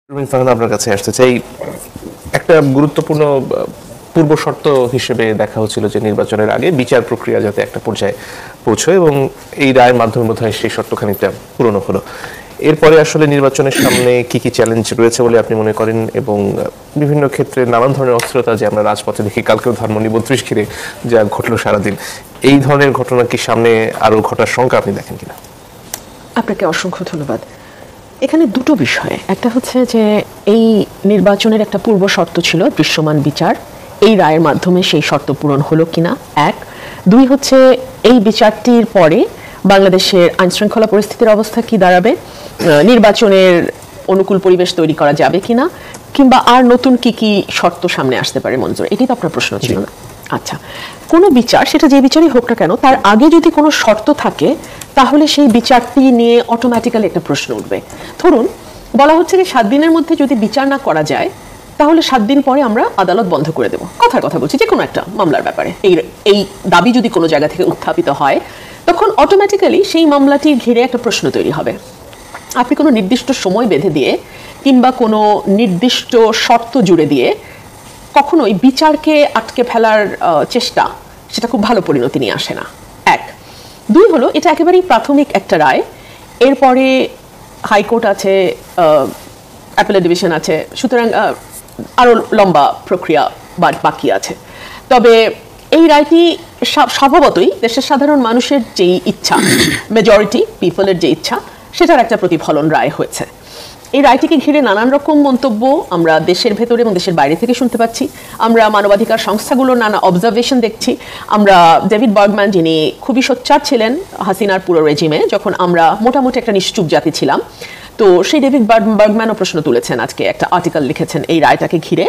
আপনার কাছে আসতে চাই, একটা গুরুত্বপূর্ণ পূর্ব শর্ত হিসেবে দেখা হচ্ছিল যে নির্বাচনের আগে বিচার প্রক্রিয়া যাতে একটা পর্যায়ে পৌঁছয়, এবং এই রায়ের মাধ্যমে বোধহয় সেই শর্ত খানিকটা পূরণ হলো। এরপরে আসলে নির্বাচনের সামনে কি কি চ্যালেঞ্জ রয়েছে বলে আপনি মনে করেন, এবং বিভিন্ন ক্ষেত্রে নানান ধরনের অস্থিরতা যে আমরা রাজপথে দেখি, কালকেও ধানমন্ডি ৩২ ঘিরে যা ঘটলো সারাদিন, এই ধরনের ঘটনা কি সামনে আরো ঘটার শঙ্কা আপনি দেখেন কিনা? আপনাকে অসংখ্য ধন্যবাদ। এখানে দুটো বিষয়, একটা হচ্ছে যে এই নির্বাচনের একটা পূর্ব শর্ত ছিল দৃশ্যমান বিচার, এই রায়ের মাধ্যমে সেই শর্ত পূরণ হলো কিনা এক। দুই হচ্ছে এই বিচারটির পরে বাংলাদেশের আইনশৃঙ্খলা পরিস্থিতির অবস্থা কি দাঁড়াবে, নির্বাচনের অনুকূল পরিবেশ তৈরি করা যাবে কিনা, কিংবা আর নতুন কি কি শর্ত সামনে আসতে পারে মঞ্জুর, এটাই তো আপনার প্রশ্ন ছিল না? আচ্ছা, কোনো বিচার, সেটা যে বিচারই হোক না কেন, তার আগে যদি কোনো শর্ত থাকে তাহলে সেই বিচারটি নিয়ে অটোমেটিক্যালি একটা প্রশ্ন উঠবে। ধরুন বলা হচ্ছে যে 7 দিনের মধ্যে যদি বিচার না করা যায় তাহলে 7 দিন পরে আমরা আদালত বন্ধ করে দেব, কথার কথা বলছি, যে কোনো একটা মামলার ব্যাপারে এই দাবি যদি কোনো জায়গা থেকে উত্থাপিত হয়, তখন অটোমেটিক্যালি সেই মামলাটি ঘিরে একটা প্রশ্ন তৈরি হবে। আপনি কোনো নির্দিষ্ট সময় বেঁধে দিয়ে কিংবা কোনো নির্দিষ্ট শর্ত জুড়ে দিয়ে কখনোই বিচারকে আটকে ফেলার চেষ্টা, সেটা খুব ভালো পরিণতি নিয়ে আসে না। এক। দুই হলো, এটা একেবারেই প্রাথমিক একটা রায়, এরপরে হাইকোর্ট আছে, অ্যাপেলেট ডিভিশন আছে, সুতরাং আরও লম্বা প্রক্রিয়া বাকি আছে। তবে এই রায়টি স্বভাবতই দেশের সাধারণ মানুষের যেই ইচ্ছা, মেজরিটি পিপলের যে ইচ্ছা, সেটার একটা প্রতিফলন রায় হয়েছে। এই রায়টিকে ঘিরে নানান রকম মন্তব্য আমরা দেশের ভেতরে এবং দেশের বাইরে থেকে শুনতে পাচ্ছি। আমরা মানবাধিকার সংস্থাগুলোর নানা অবজারভেশন দেখছি। আমরা ডেভিড বার্গম্যান, যিনি খুবই সোচ্চার ছিলেন হাসিনার পুরো রেজিমে, যখন আমরা মোটামুটি একটা নিশ্চুপ জাতি ছিলাম, তো সেই ডেভিড বার্গম্যানও প্রশ্ন তুলেছেন, আজকে একটা আর্টিকেল লিখেছেন এই রায়টাকে ঘিরে,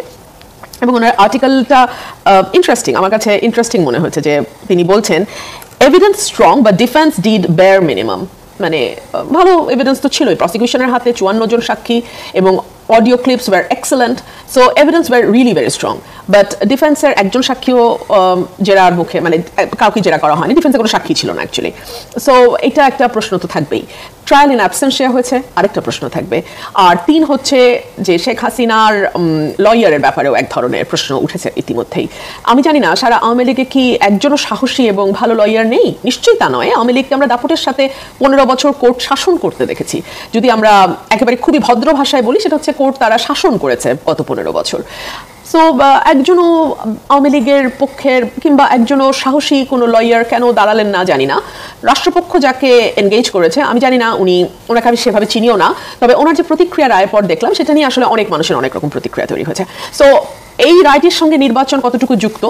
এবং ওনার আর্টিকেলটা ইন্টারেস্টিং, আমার কাছে ইন্টারেস্টিং মনে হয়েছে। যে তিনি বলছেন, evidence strong but defence did bear minimum. মানে ভালো এভিডেন্স তো ছিলই, প্রসিকিউশনের হাতে 54 জন সাক্ষী এবং audio clips were excellent, so evidence were really very strong. But ডিফেন্সের একজন সাক্ষীও জেরার মুখে, মানে কাউকে জেরা করা হয়নি, ডিফেন্সের কোনো সাক্ষী ছিল না অ্যাকচুয়ালি। সো এটা একটা প্রশ্ন তো থাকবেই। ট্রায়াল ইন অ্যাবসেন্সিয়া হয়েছে, আরেকটা প্রশ্ন থাকবে। আর 3 হচ্ছে যে শেখ হাসিনার লয়ারের ব্যাপারেও এক ধরনের প্রশ্ন উঠেছে ইতিমধ্যেই। আমি জানি না সারা আওয়ামী লীগে কি একজনও সাহসী এবং ভালো লয়ার নেই, নিশ্চয়ই তা নয়। আওয়ামী লীগকে আমরা দাপটের সাথে 15 বছর কোর্ট শাসন করতে দেখেছি। যদি আমরা একেবারে খুবই ভদ্র ভাষায় বলি, সেটা হচ্ছে কোর্ট তারা শাসন করেছে গত 15 বছর। সো একজনও আওয়ামী লীগের পক্ষের কিংবা একজনও সাহসী কোনো লয়ার কেন দাঁড়ালেন না জানি না। রাষ্ট্রপক্ষ যাকে এনগেজ করেছে, আমি জানি না, ওনাকে আমি সেভাবে চিনিও না, তবে ওনার যে প্রতিক্রিয়া রায়ের পর দেখলাম, সেটা নিয়ে আসলে অনেক মানুষের অনেক রকম প্রতিক্রিয়া তৈরি হয়েছে। সো এই রায়টির সঙ্গে নির্বাচন কতটুকু যুক্ত,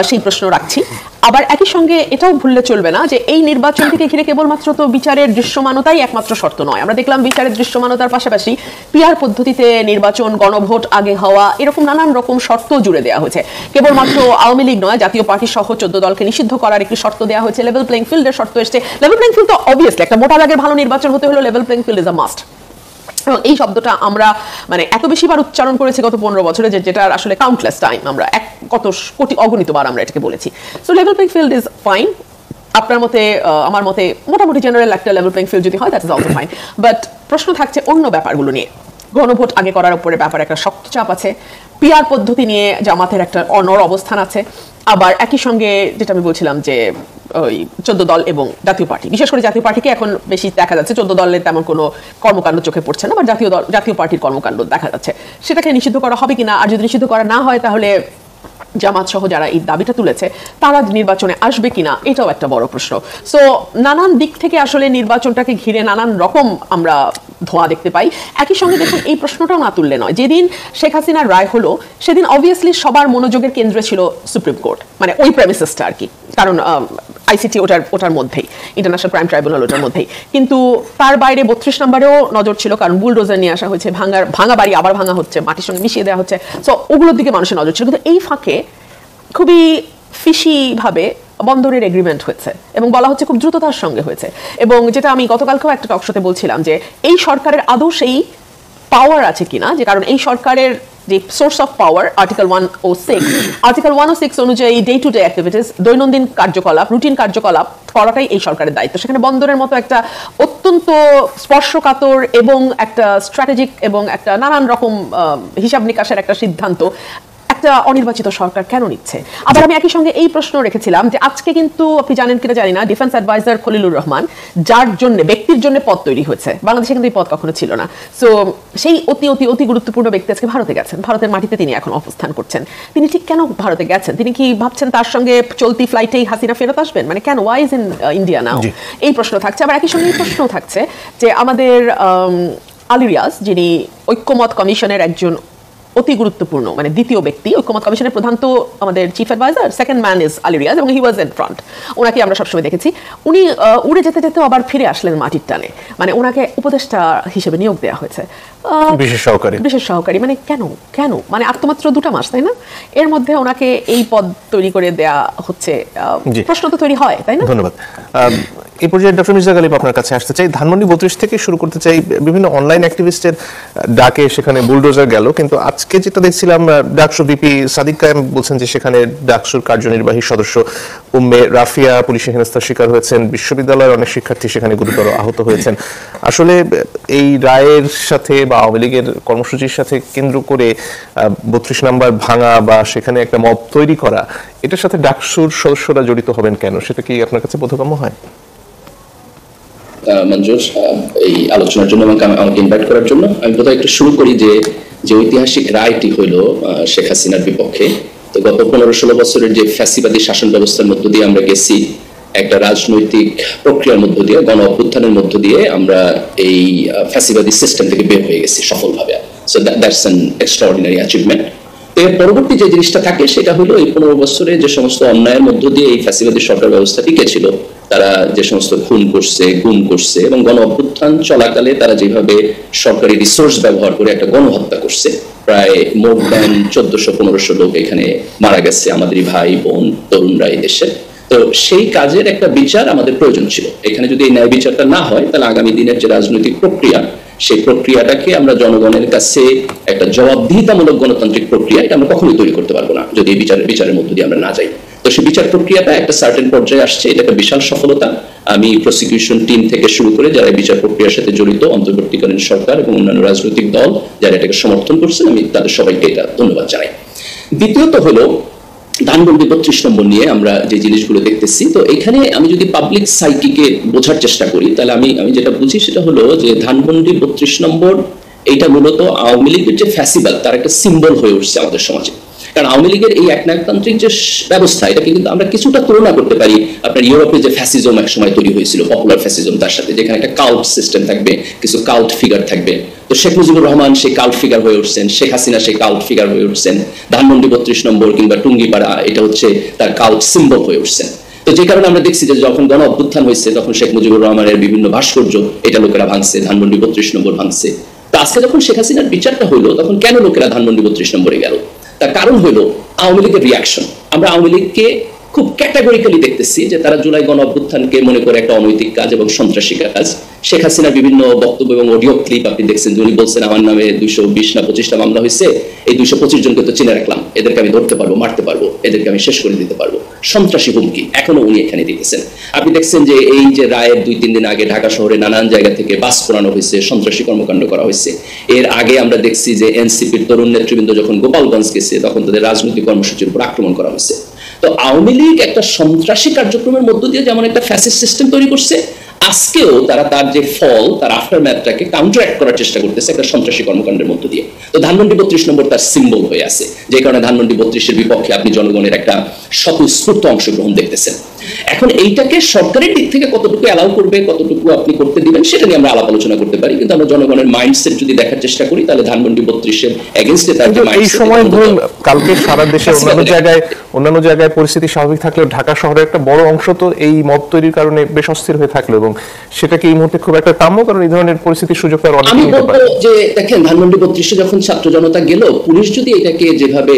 সেই প্রশ্ন রাখছি। আবার একই সঙ্গে এটাও ভুললে চলবে না যে এই নির্বাচনটিকে ঘিরে কেবলমাত্র তো বিচারের দৃশ্যমানতাই একমাত্র শর্ত নয়। আমরা দেখলাম বিচারের দৃশ্যমানতার পাশাপাশি পিআর পদ্ধতিতে নির্বাচন, গণভোট আগে হওয়া, এরকম নানান রকম শর্ত জুড়ে দেওয়া হয়েছে। কেবলমাত্র আওয়ামী লীগ নয়, জাতীয় পার্টি সহ 14 দলকে নিষিদ্ধ করার একটি শর্ত দেওয়া হয়েছে। লেভেল প্লেইং ফিল্ডের শর্ত এসছে। লেভেল প্লেইং ফিল্ড তো অবভিয়াসলি একটা মোটা দাগের ভালো নির্বাচন হতে হলো level playing field is a must. এবং এই শব্দটা আমরা মানে এত বেশিবার উচ্চারণ করেছি গত 15 বছরে, যেটার আসলে কাউন্টলেস টাইম আমরা কত কোটি অগণিতবার আমরা এটাকে বলেছি। So level playing field is fine. আপনার মতে, আমার মতে মোটামুটি জেনারেল একটা লেভেল প্লেইং ফিল্ড যদি হয়, that is also fine. But প্রশ্ন থাকছে অন্য ব্যাপারগুলো নিয়ে। গণভোট আগে করার উপরে ব্যাপারে একটা শক্ত চাপ আছে, পিআর পদ্ধতি নিয়ে জামাতের একটা অনড় অবস্থান আছে। আবার একই সঙ্গে যেটা আমি বলছিলাম যে ওই 14 দল এবং জাতীয় পার্টি, বিশেষ করে জাতীয় পার্টিকে এখন বেশি দেখা যাচ্ছে, 14 দলের তেমন কোনো কর্মকাণ্ড চোখে পড়ছে না, বা জাতীয় পার্টির কর্মকাণ্ড দেখা যাচ্ছে। সেটাকে নিষিদ্ধ করা হবে কিনা, আর যদি নিষিদ্ধ করা না হয় তাহলে জামাত সহ যারা এই দাবিটা তুলেছে তারা নির্বাচনে আসবে কিনা, এটাও একটা বড় প্রশ্ন। সো নানান দিক থেকে আসলে নির্বাচনটাকে ঘিরে নানান রকম আমরা ধোঁয়া দেখতে পাই। একই সঙ্গে দেখুন, এই প্রশ্নটাও না তুললে নয়। যেদিন শেখ হাসিনার রায় হলো, সেদিন অবভিয়াসলি সবার মনোযোগের কেন্দ্রে ছিল সুপ্রিম কোর্ট, মানে ওই প্রেমিসেসটা আর কি, কারণ আইসিটি ওটার মধ্যেই, ইন্টারন্যাশনাল ক্রাইম ট্রাইব্যুনাল ওটার মধ্যেই। কিন্তু তার বাইরে 32 নম্বরেও নজর ছিল, কারণ বুলডোজার নিয়ে আসা হয়েছে, ভাঙা বাড়ি আবার ভাঙা হচ্ছে, মাটির সঙ্গে মিশিয়ে দেওয়া হচ্ছে। সো ওগুলোর দিকে মানুষের নজর ছিল। কিন্তু এই ফাঁকে খুবই ফিশি ভাবে বন্দরের এগ্রিমেন্ট হয়েছে, এবং বলা হচ্ছে খুব দ্রুততার সঙ্গে হয়েছে। এবং যেটা আমি গতকালকেও একটা টকশোতে বলছিলাম, যে এই সরকারের আদৌ সেই পাওয়ার আছে কিনা, যে কারণ এই সরকারের যে সোর্স অফ পাওয়ার আর্টিকেল 106 অনুযায়ী ডে টু ডে অ্যাক্টিভিটিস, দৈনন্দিন কার্যকলাপ, রুটিন কার্যকলাপ করাটাই এই সরকারের দায়িত্ব। সেখানে বন্দরের মতো একটা অত্যন্ত স্পর্শকাতর এবং একটা স্ট্র্যাটেজিক এবং একটা নানান রকম হিসাব নিকাশের একটা সিদ্ধান্ত একটা অনির্বাচিত সরকার কেন নিচ্ছে? আবার আমি একই সঙ্গে এই প্রশ্ন রেখেছিলাম যে আজকে কিন্তু আপনি জানেন কিনা জানি না, ডিফেন্স অ্যাডভাইজার খলিলুর রহমান, যার জন্য ব্যক্তির জন্য পদ তৈরি হয়েছে, বাংলাদেশে কিন্তু এই পদ কখনো ছিল না। সো সেই অতি অতি অতি গুরুত্বপূর্ণ ব্যক্তি আজকে ভারতে গেছেন, ভারতের মাটিতে তিনি এখন অবস্থান করছেন। তিনি ঠিক কেন ভারতে গেছেন? তিনি কি ভাবছেন তার সঙ্গে চলতি ফ্লাইটেই হাসিনা ফেরত আসবেন? মানে কেন, why is in India now? এই প্রশ্ন থাকছে। আবার একই সঙ্গে এই প্রশ্ন থাকছে যে আমাদের আলী রিয়াজ, যিনি ঐক্যমত কমিশনের একজন অতি গুরুত্বপূর্ণ মানে দ্বিতীয় ব্যক্তি, ঐক্যমত কমিশনের প্রধান তো আমাদের chief adviser, second man is Ali Riaz, এবং হি ওয়াজ ইন ফ্রন্ট। ওনাকে আমরা সবসময় দেখেছি, উনি উড়ে যেতে যেতে আবার ফিরে আসলেন মাটির টানে, মানে ওনাকে উপদেষ্টা হিসেবে নিয়োগ দেওয়া হয়েছে, বিশেষ সহকারী। মানে কেন মানে আর তো মাত্র 2 মাস, তাই না? এর মধ্যে ওনাকে এই পদ তৈরি করে দেয়া হচ্ছে, প্রশ্ন তো তৈরি হয়, তাই না? ধন্যবাদ। এই পর্যায়ে ডক্টর মির্জা গালিব আপনার কাছে আসতে চাই। ধানমন্ডি 32 থেকে শুরু করতে চাই। বিভিন্ন অনলাইন অ্যাক্টিভিস্টের ডাকে সেখানে বুলডোজার গেল, কিন্তু আজকে যেটা দেখছিলাম ডাকসু ভিপি সাদিক কায়েম বলছেন যে সেখানে ডাকসুর কার্যনির্বাহী সদস্য উম্মে রাফিয়া পুলিশের হেনস্থার শিকার হয়েছেন, বিশ্ববিদ্যালয়ের অনেক শিক্ষার্থী সেখানে গুরুতর আহত হয়েছেন। আসলে এই রায়ের সাথে বা আওয়ামী লীগের কর্মসূচির সাথে কেন্দ্র করে 32 নম্বর ভাঙা বা সেখানে একটা মব তৈরি করা, এটার সাথে ডাকসুর সদস্যরা জড়িত হবেন কেন? সেটা কি আপনার কাছে বোধগম্য হয়? মঞ্জুর, এই আলোচনার জন্য আমাকে ইনভাইট করার জন্য আমি বোধহয় একটু শুরু করি যে ঐতিহাসিক রায়টি হইল শেখ হাসিনার বিপক্ষে। তো গত 15-16 বছরের যে ফ্যাসিবাদী শাসন ব্যবস্থার মধ্য দিয়ে আমরা গেছি, একটা রাজনৈতিক প্রক্রিয়ার মধ্য দিয়ে, গণ অভ্যুত্থানের মধ্য দিয়ে আমরা এই ফ্যাসিবাদী সিস্টেম থেকে বের হয়ে গেছি সফলভাবে। So that's an extraordinary achievement. এর পরবর্তী যে জিনিসটা থাকে সেটা হলো এই 15 বছরে যে সমস্ত অন্যায়ের মধ্য দিয়ে এই ফ্যাসিবাদী সরকার ব্যবস্থা টিকে ছিল, তারা যে সমস্ত খুন করছে, গুম করছে, এবং গণ অভ্যুত্থান চলাকালে তারা যেভাবে সরকারি রিসোর্স ব্যবহার করে একটা গণহত্যা করছে, প্রায় মোর দ্যান 1400-1500 লোক এখানে মারা গেছে, আমাদেরই ভাই বোন তরুণরা এই দেশে। তো সেই কাজের একটা বিচার আমাদের প্রয়োজন ছিল। এখানে যদি এই ন্যায় বিচারটা না হয়, তাহলে আগামী দিনের যে রাজনৈতিক প্রক্রিয়া, সেই প্রক্রিয়াটাকে আমরা জনগণের কাছে একটা জবাবদিহিতামূলক গণতান্ত্রিক প্রক্রিয়া, এটা আমরা কখনোই তৈরি করতে পারবো না যদি এই বিচারের মধ্য দিয়ে আমরা না যাই। তো সেই বিচার প্রক্রিয়াটা একটা সার্টেন পর্যায়ে আসছে, এটা একটা বিশাল সফলতা। আমি প্রসিকিউশন টিম থেকে শুরু করে যারা বিচার প্রক্রিয়ার সাথে জড়িত, অন্তর্বর্তীকালীন সরকার এবং অন্যান্য রাজনৈতিক দল যারা এটাকে সমর্থন করছেন, আমি তাদের সবাইকে এটা ধন্যবাদ জানাই। দ্বিতীয়ত হলো ধানমন্ডি 32 নম্বর নিয়ে আমরা যে জিনিসগুলো দেখতেছি। তো এখানে আমি যদি পাবলিক সাইকিকে বোঝার চেষ্টা করি, তাহলে আমি যেটা বুঝি সেটা হলো যে ধানমন্ডি 32 নম্বর এইটা মূলত আওয়ামী লীগের যে ফ্যাসিবাদ তার একটা সিম্বল হয়ে উঠছে আমাদের সমাজে। কারণ আওয়ামী লীগের এই একনায়কতান্ত্রিক যে ব্যবস্থা, এটাকে কিন্তু আমরা কিছুটা তুলনা করতে পারি আপনার ইউরোপে যে ফ্যাসিজম এক সময় তৈরি হয়েছিল, পপুলার ফ্যাসিজম, তার সাথে যেখানে একটা কাল্ট সিস্টেম থাকবে, কিছু কাল্ট ফিগার থাকবে। তো শেখ মুজিবুর রহমান সেই কাল্ট ফিগার হয়ে উঠছেন, শেখ হাসিনা সেই কাল্ট ফিগার হয়ে উঠছেন, ধানমন্ডি 32 নম্বর কিংবা টুঙ্গিপাড়া এটা হচ্ছে তার কাল্ট সিম্বল হয়ে উঠছেন। তো যে কারণে আমরা দেখছি যে যখন গণ অভ্যুত্থান হয়েছে তখন শেখ মুজিবুর রহমানের বিভিন্ন ভাস্কর্য এটা লোকেরা ভাঙছে, ধানমন্ডি 32 নম্বর ভাঙছে। তো আজকে যখন শেখ হাসিনার বিচারটা হইলো, তখন কেন লোকেরা ধানমন্ডি 32 নম্বরে গেল? তার কারণ হলো আওয়ামী লীগের রিয়াকশন। আমরা আওয়ামী লীগকে খুব ক্যাটাগরিক্যালি দেখতেছি যে তারা জুলাই গণ অভ্যুত্থানকে মনে করে একটা অনৈতিক কাজ এবং সন্ত্রাসী কাজ। শেখ হাসিনার বিভিন্ন বক্তব্য এবং অডিও ক্লিপ আপনি দেখছেন, উনি বলছেন আমার নামে 220 না 25টা মামলা হয়েছে, এই 225 জনকে তো চিনে রাখলাম, এদেরকে আমি ধরতে পারবো, মারতে পারবো, এদেরকে আমি শেষ করে দিতে পারবো। সন্ত্রাসী হুমকি এখনো উনি এখানে দিতেছেন। আপনি দেখছেন যে এই যে রায়ের 2-3 দিন আগে ঢাকা শহরে নানান জায়গা থেকে বাস পোড়ানো হয়েছে, সন্ত্রাসী কর্মকাণ্ড করা হয়েছে। এর আগে আমরা দেখছি যে এনসিপির তরুণ নেতৃবৃন্দ যখন গোপালগঞ্জ গেছে তখন তাদের রাজনৈতিক কর্মসূচির উপর আক্রমণ করা হয়েছে। তো আওয়ামী লীগ একটা সন্ত্রাসী কার্যক্রমের মধ্য দিয়ে যেমন একটা ফ্যাসিস্ট সিস্টেম তৈরি করছে, আজকেও তারা তার যে ফল, তার আফটার ম্যাথটাকে কাউন্টারঅ্যাক্ট করার চেষ্টা করতেছে একটা সন্ত্রাসী কর্মকাণ্ডের মধ্য দিয়ে। তো ধানমন্ডি 32 নম্বর তার সিম্বল হয়ে আছে, যে কারণে ধানমন্ডি 32-এর বিপক্ষে আপনি জনগণের একটা স্বতঃস্ফূর্ত অংশগ্রহণ দেখতেছেন। এখন এইটাকে সরকারের দিক থেকে কতটুকু অ্যালাউ করবে, কতটুকু আপনি করতে দিবেন, সেটা নিয়ে আমরা আলাপ আলোচনা করতে পারি। কিন্তু আমরা জনগণের মাইন্ডসেট যদি দেখার চেষ্টা করি, তাহলে ধানমন্ডি 32-এর এগেইনস্টে তার এই সময় ধরুন কালকে সারা দেশে অন্যান্য জায়গায় পরিস্থিতি স্বাভাবিক থাকলেও ঢাকা শহরের একটা বড় অংশ তো এই মব তৈরির কারণে বেশ অস্থির হয়ে থাকলো, এবং সেটাকে এই মুহূর্তে খুব একটা কাম্য, কারণ এই ধরনের পরিস্থিতির সুযোগ তার অনেক নিতে পারে। আমি বলবো যে দেখেন, ধানমন্ডি 32-এ যখন ছাত্র জনতা গেল, পুলিশ যদি এটাকে যেভাবে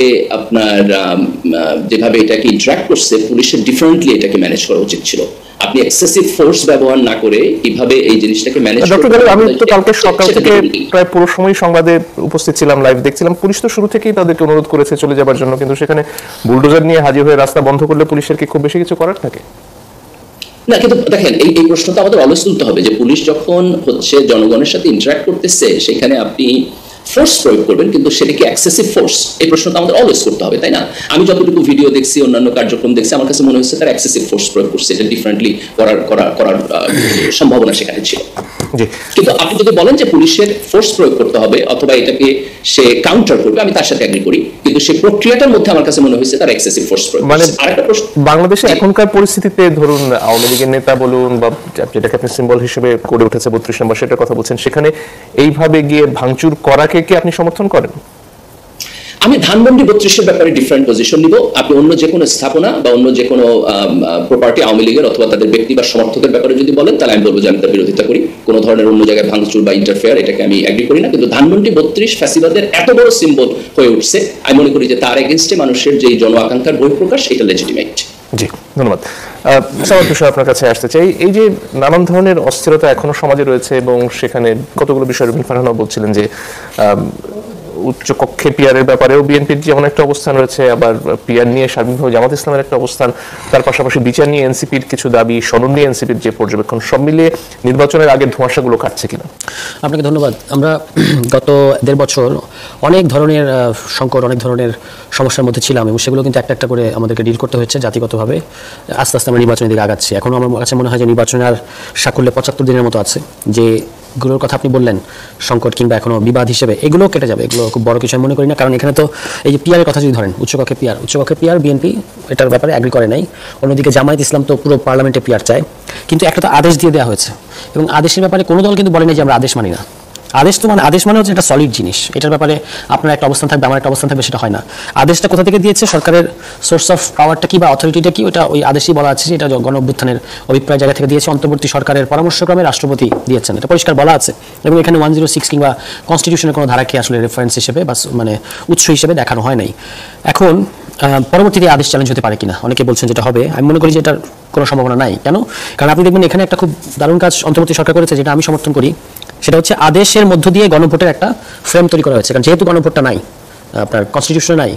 এটাকে ইন্টারঅ্যাক্ট করছে, পুলিশের ডিফারেন্টলি এটাকে এটাকে ম্যানেজ করা উচিত ছিল। আপনি এক্সেসিভ ফোর্স ব্যবহার না করে কিভাবে এই জিনিসটাকে ম্যানেজ ডক্টর গালিব, আমি তো কালকে সকাল থেকে প্রায় পুরো সময় সংবাদে উপস্থিত ছিলাম, লাইভ দেখছিলাম। পুলিশ তো শুরু থেকেই তাদেরকে অনুরোধ করেছে চলে যাবার জন্য, কিন্তু সেখানে বুলডোজার নিয়ে হাজির হয়ে রাস্তা বন্ধ করলে পুলিশের কি খুব বেশি কিছু করার থাকে? না, কিন্তু দেখেন এই প্রশ্নটা আমাদের অলওয়েজ তুলতে হবে যে পুলিশ যখন হচ্ছে জনগণের সাথে ইন্টারঅ্যাক্ট করতেছে সেখানে আপনি ফোর্স প্রয়োগ করবেন, কিন্তু সেটা কি এক্সেসিভ ফোর্স, এই প্রশ্নটা আমাদের অলওয়েজ করতে হবে, তাই না? আমি যতটুকু ভিডিও দেখছি, অন্যান্য কার্যক্রম দেখছি, আমার কাছে মনে হচ্ছে তারা এক্সেসিভ ফোর্স প্রয়োগ করছে, এটা ডিফারেন্টলি করার সম্ভাবনা সেখানে ছিল। কিন্তু আপনি যদি বলেন যে পুলিশের ফোর্স প্রয়োগ করতে হবে অথবা এটাকে সে কাউন্টার করবে, আমি তার সাথে এগ্রি করি, কিন্তু সেই প্রক্রিয়াটার মধ্যে আমার কাছে মনে হয়েছে তারা এক্সেসিভ ফোর্স প্রয়োগ করছে। আরেকটা প্রশ্ন, বাংলাদেশে এখনকার পরিস্থিতিতে ধরুন আওয়ামী লীগের নেতা বলুন বা যেটাকে আপনি সিম্বল হিসেবে করে উঠেছে 32 নম্বর, সেটার কথা বলছেন, সেখানে এইভাবে গিয়ে ভাঙচুর করাকে কি আপনি সমর্থন করেন? আমি ধানমন্ডি 32-এর ব্যাপারে ডিফারেন্ট পজিশন নিব। আপনি অন্য যে কোনো স্থাপনা বা অন্য যে কোনো প্রপার্টি আওয়ামী লীগের অথবা তাদের ব্যক্তি বা সমর্থকের ব্যাপারে যদি বলেন, তাহলে আমি বলবো যে আমি তার বিরোধিতা করি। কোনো ধরনের অন্য জায়গায় ভাঙচুর বা ইন্টারফেয়ার, এটাকে আমি এগ্রি করি না। কিন্তু ধানমন্ডি 32 ফ্যাসিবাদের এত বড় সিম্বল হয়ে উঠছে, আমি মনে করি যে তার এগেইনস্টে মানুষের যে জন আকাঙ্ক্ষার বহিঃপ্রকাশ, এটা লেজিটিমেট। জি, ধন্যবাদ। সামাদ বিষয় আপনার কাছে আসতে চাই। এই যে নানান ধরনের অস্থিরতা এখনো সমাজে রয়েছে এবং সেখানে কতগুলো বিষয় রবিন ফারহানাও বলছিলেন যে উচ্চ কক্ষে পিয়ারের ব্যাপারেও বিএনপির যেমন একটা অবস্থান রয়েছে, আবার পিয়ার নিয়ে সার্বিকভাবে জামাত ইসলামের একটা অবস্থান, তার পাশাপাশি বিচার নিয়ে এনসিপির কিছু দাবি, সনদ নিয়ে এনসিপির যে পর্যবেক্ষণ, সব মিলিয়ে নির্বাচনের আগের ধোঁয়াশাগুলো কাটছে কিনা? আপনাকে ধন্যবাদ। আমরা গত 1.5 বছর অনেক ধরনের সংকট, অনেক ধরনের সমস্যার মধ্যে ছিলাম এবং সেগুলো কিন্তু একটা একটা করে আমাদেরকে ডিল করতে হচ্ছে জাতিগতভাবে। আস্তে আস্তে আমরা নির্বাচনের দিকে আগাচ্ছি। এখনও আমার কাছে মনে হয় যে নির্বাচনের আর সাকল্যে 75 দিনের মতো আছে। যেগুলোর কথা আপনি বললেন সংকট কিংবা এখনো বিবাদ হিসেবে, এগুলো কেটে যাবে, এগুলো খুব বড় কিছু আমি মনে করি না। কারণ এখানে তো এই যে পিয়ারের কথা যদি ধরেন, উচ্চকক্ষে পিয়ার বিএনপি এটার ব্যাপারে এগ্রি করে নাই। অন্যদিকে জামায়াত ইসলাম তো পুরো পার্লামেন্টে পিয়ার চায়, কিন্তু একটা তো আদেশ দিয়ে দেওয়া হয়েছে এবং আদেশের ব্যাপারে কোনো দল কিন্তু বলে নাই যে আমরা আদেশ মানি না। আদেশ মানে হচ্ছে একটা সলিড জিনিস, এটার ব্যাপারে আপনার একটা অবস্থান থাকবে, আমার একটা অবস্থান থাকবে, সেটা হয় না। আদেশটা কোথা থেকে দিয়েছে, সরকারের সোর্স অফ পাওয়ারটা কি বা অথরিটিটা কি, ওটা ওই আদেশই বলা আছে। এটা গণ অভ্যুত্থানের অভিপ্রায় জায়গা থেকে দিয়েছে, অন্তর্বর্তী সরকারের পরামর্শক্রমে রাষ্ট্রপতি দিয়েছেন, এটা পরিষ্কার বলা আছে। এবং এখানে 106 কিংবা কনস্টিটিউশনের কোনো ধারাকে আসলে রেফারেন্স হিসেবে বা মানে উৎস হিসেবে দেখানো হয় নাই। এখন পরবর্তীতে আদেশ চ্যালেঞ্জ হতে পারে কিনা, অনেকে বলছেন যেটা হবে, আমি মনে করি যে এটার কোনো সম্ভাবনা নাই। কেন? কারণ আপনি দেখবেন এখানে একটা খুব দারুণ কাজ অন্তর্বর্তী সরকার করেছে, যেটা আমি সমর্থন করি। সেটা হচ্ছে আদেশের মধ্য দিয়ে গণভোটের একটা ফ্রেম তৈরি করা হয়েছে। কারণ যেহেতু গণভোটটা নাই, আপনার কনস্টিটিউশনে নাই,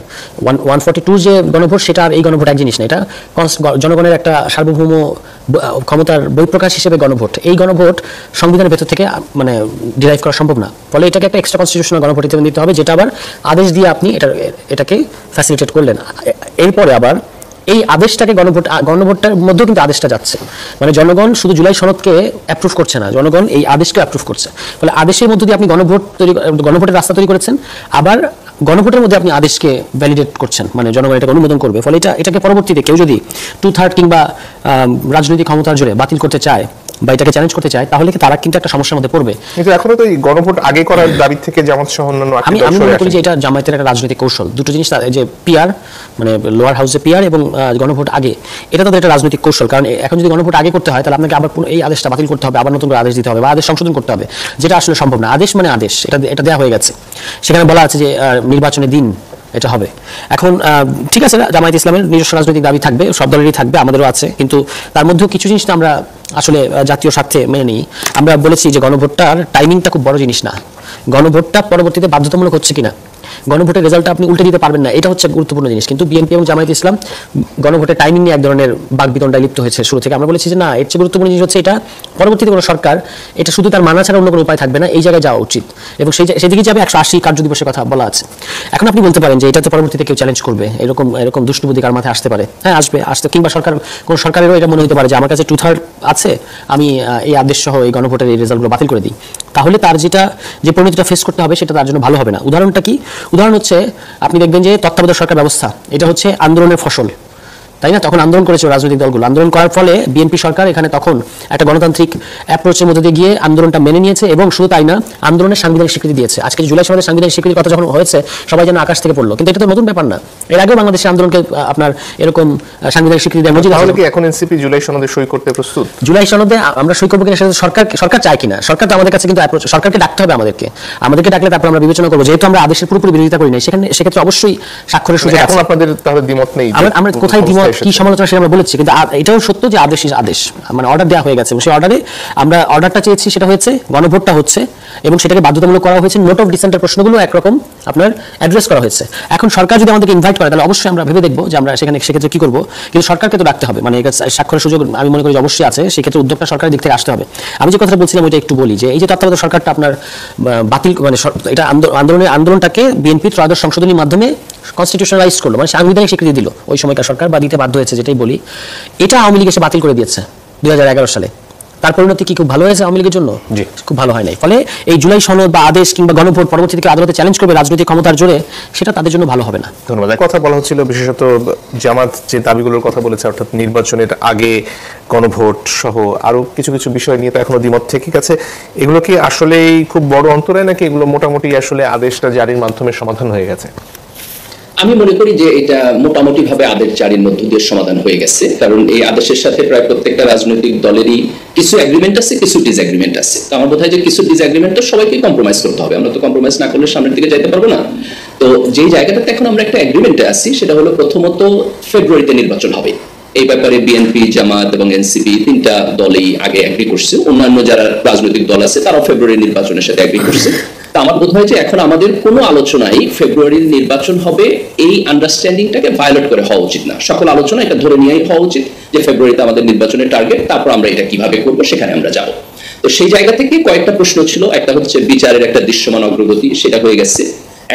142 যে গণভোট, সেটা আর এই গণভোট এক জিনিস না। এটা জনগণের একটা সার্বভৌম ক্ষমতার বহিঃপ্রকাশ হিসেবে গণভোট। এই গণভোট সংবিধানের ভেতর থেকে মানে ডিরাইভ করা সম্ভব না। ফলে এটাকে একটা এক্সট্রা কনস্টিটিউশনাল গণভোট হিসেবে দিতে হবে, যেটা আবার আদেশ দিয়ে আপনি এটাকে ফ্যাসিলিটেট করলেন। এরপরে আবার এই আদেশটাকে গণভোটটার মধ্যেও কিন্তু আদেশটা যাচ্ছে, মানে জনগণ শুধু জুলাই সনদকে অ্যাপ্রুভ করছে না, জনগণ এই আদেশকে অ্যাপ্রুভ করছে। ফলে আদেশের মধ্য দিয়ে আপনি গণভোটের রাস্তা তৈরি করেছেন, আবার গণভোটের মধ্যে আপনি আদেশকে ভ্যালিডেট করছেন, মানে জনগণ এটাকে অনুমোদন করবে। ফলে এটাকে পরবর্তীতে কেউ যদি 2/3 কিংবা রাজনৈতিক ক্ষমতার জোরে বাতিল করতে চায় বা এটাকে চ্যালেঞ্জ করতে চায়, তাহলে তারা কিন্তু একটা সমস্যার মধ্যে পড়বে। কিন্তু এখনো তো এই গণভোট আগে করার দাবি থেকে জামাত সহ অন্যান্য আমি মনে করি যে এটা জামায়াতের একটা রাজনৈতিক কৌশল। দুটো জিনিস, যে পিআর মানে লোয়ার হাউসে পিআর এবং গণভোট আগে, এটা তাদের একটা রাজনৈতিক কৌশল। কারণ এখন যদি গণভোট আগে করতে হয়, তাহলে আপনাকে আবার এই আদেশটা বাতিল করতে হবে, আবার নতুন করে আদেশ দিতে হবে বা আদেশ সংশোধন করতে হবে, যেটা আসলে সম্ভব না। আদেশ মানে আদেশ, এটা দেওয়া হয়ে গেছে। সেখানে বলা আছে যে নির্বাচনের দিন এটা হবে। এখন ঠিক আছে, জামায়াত ইসলামের নিজস্ব রাজনৈতিক দাবি থাকবে, সব দলেরই থাকবে, আমাদেরও আছে, কিন্তু তার মধ্যেও কিছু জিনিস আমরা আসলে জাতীয় স্বার্থে মেনে নিই। আমরা বলেছি যে গণভোটটার টাইমিংটা খুব বড় জিনিস না, গণভোটটা পরবর্তীতে বাধ্যতামূলক হচ্ছে কিনা, গণভোটের রেজাল্টটা আপনি উল্টে দিতে পারবেন না, এটা হচ্ছে গুরুত্বপূর্ণ জিনিস। কিন্তু বিএনপি এবং জামায়াত ইসলাম গণভোটের টাইমিং নিয়ে এক ধরনের বাকবিতণ্ডায় লিপ্ত হয়েছে শুরু থেকে। আমরা বলেছি যে না, এর চেয়ে গুরুত্বপূর্ণ জিনিস হচ্ছে এটা পরবর্তীতে কোনো সরকার এটা শুধু তার মানা ছাড়া অন্য কোনো উপায় থাকবে না, এই জায়গায় যাওয়া উচিত এবং সেদিকে যাবে। 180 কার্য দিবসের কথা বলা আছে। এখন আপনি বলতে পারেন যে এটাতে পরবর্তীতে কেউ চ্যালেঞ্জ করবে, এরকম দুষ্টবুদ্ধি কার মাথায় আসতে পারে? হ্যাঁ, আসতে কিংবা কোনো সরকারেরও এটা মনে হতে পারে যে আমার কাছে 2/3 আছে, আমি এই আদেশ সহ এই গণভোটের এই রেজাল্টগুলো বাতিল করে দিই। তাহলে তার যে পরিণতিটা ফেস করতে হবে সেটা তার জন্য ভালো হবে না। উদাহরণটা কি? উদাহরণ হচ্ছে আপনি দেখবেন যে তত্ত্বাবধায়ক সরকার ব্যবস্থা, এটা হচ্ছে আন্দোলনের ফসল, তাই না? তখন আন্দোলন করেছে রাজনৈতিক দলগুলো, আন্দোলন করার ফলে বিএনপি সরকার এখানে তখন একটা গণতান্ত্রিক অ্যাপ্রোচের মধ্যে দিয়ে গিয়ে আন্দোলনটা মেনে নিয়েছে এবং শুধু তাই না, আন্দোলনের সাংবিধানিক স্বীকৃতি দিয়েছে। আজকে জুলাই সনদের সাংবিধানিক স্বীকৃতির কথা যখন হয়েছে, সবাই যেন আকাশ থেকে পড়লো, কিন্তু এটা তো নতুন ব্যাপার না। এর আগেও বাংলাদেশের আন্দোলনকে আপনার এরকম সাংবিধানিক স্বীকৃতি দেওয়ার মধ্যে তাহলে কি এখন এনসিপি জুলাই সনদে সই করতে প্রস্তুত? জুলাই সনদে আমরা সই করবো কিনা সেটা সরকার চায় কিনা, সরকার তো আমাদের কাছে কিন্তু সরকারকে ডাকতে হবে, আমাদেরকে ডাকলে তারপর আমরা বিবেচনা করবো। যেহেতু আমরা আদেশের পুরোপুরি বিরোধিতা করি না, সেক্ষেত্রে অবশ্যই স্বাক্ষরের সুযোগ আছে। এখন আপনাদের তাহলে দ্বিমত নেই? আমরা কোথায় দ্বিমত কি সমালোচনা সেটা আমরা বলেছি, কিন্তু এটাও সত্য যে আদেশ আদেশ, মানে অর্ডার দেওয়া হয়ে গেছে, সেই অর্ডারে আমরা অর্ডারটা চেয়েছি, সেটা হয়েছে, গণভোটটা হচ্ছে এবং সেটাকে বাধ্যতামূলক করা হয়েছে। নোট অফ ডিসেন্টের প্রশ্নগুলো একরকম আপনার অ্যাড্রেস করা হয়েছে। এখন সরকার যদি আমাদেরকে ইনভাইট করে তাহলে অবশ্যই আমরা ভেবে দেখবো যে আমরা সেক্ষেত্রে কি করবো, কিন্তু সরকারকে তো রাখতে হবে, মানে স্বাক্ষরের সুযোগ আমি মনে করি যে অবশ্যই আছে, সেক্ষেত্রে উদ্যোগটা সরকারের দিক থেকে আসতে হবে। আমি যে কথাটা বলছিলাম ওইটা একটু বলি, যে এই যে তত্ত্বাবধায়ক সরকারটা আপনার বাতিল, মানে এটা আন্দোলনটাকে বিএনপি ত্রয়োদশ সংশোধনীর মাধ্যমে কনস্টিটিউশনালাইজ করলো, মানে সাংবিধানিক স্বীকৃতি দিল ওই সময়কার সরকার, বা দিতে বাধ্য হয়েছে, যেটাই বলি। এটা আওয়ামী লীগ এসে বাতিল করে দিয়েছে 2011 সালে। তার পরিণতি কি খুব ভালো হয়েছে আওয়ামী লীগের জন্য? খুব ভালো হয় নাই। ফলে এই জুলাই সনদ বা আদেশ কিংবা গণভোট পরবর্তী থেকে আদালতে চ্যালেঞ্জ করবে রাজনৈতিক ক্ষমতার জোরে, সেটা তাদের জন্য ভালো হবে না। ধন্যবাদ। কথা বলা হচ্ছিল বিশেষত জামাত যে দাবিগুলোর কথা বলেছে, অর্থাৎ নির্বাচনের আগে গণভোট সহ আরো কিছু কিছু বিষয় নিয়ে তো এখনো দ্বিমত থেকে গেছে। এগুলো কি আসলেই খুব বড় অন্তরায়, নাকি এগুলো মোটামুটি আসলে আদেশটা জারির মাধ্যমে সমাধান হয়ে গেছে? আমি মনে করি যে এটা মোটামুটি ভাবে আদেশ জারির মধ্য দিয়ে সমাধান হয়ে গেছে, কারণ এই আদেশের সাথে প্রায় প্রত্যেকটা রাজনৈতিক দলেরই কিছু এগ্রিমেন্ট আছে, কিছু ডিসএগ্রিমেন্ট আছে। তো আমার বোধ হয় যে কিছু ডিসএগ্রিমেন্ট তো সবাইকে কম্প্রোমাইজ করতে হবে, আমরা তো কম্প্রোমাইজ না করলে সামনের দিকে যাইতে পারবো না। তো যেই জায়গাটাতে এখন আমরা একটা এগ্রিমেন্টে আছি, সেটা হলো প্রথমত ফেব্রুয়ারিতে নির্বাচন হবে। এই ব্যাপারে বিএনপি, জামাত এবং এনসিপি তিনটা দলই আগে এগ্রি করছে, অন্যান্য যারা রাজনৈতিক দল আছে তারাও ফেব্রুয়ারি নির্বাচনের সাথে এগ্রি করছে। আমার বোধ হয় যে এখন আমাদের কোনো আলোচনাই ফেব্রুয়ারির নির্বাচন হবে এই আন্ডারস্ট্যান্ডিংটাকে ভায়োলেট করে হওয়া উচিত না। সকল আলোচনা এটা ধরে নিয়েই হওয়া উচিত যে ফেব্রুয়ারিতে আমাদের নির্বাচনের টার্গেট, তারপর আমরা এটা কিভাবে করবো সেখানে আমরা যাব। তো সেই জায়গা থেকে কয়েকটা প্রশ্ন ছিল, একটা হচ্ছে বিচারের একটা দৃশ্যমান অগ্রগতি, সেটা হয়ে গেছে।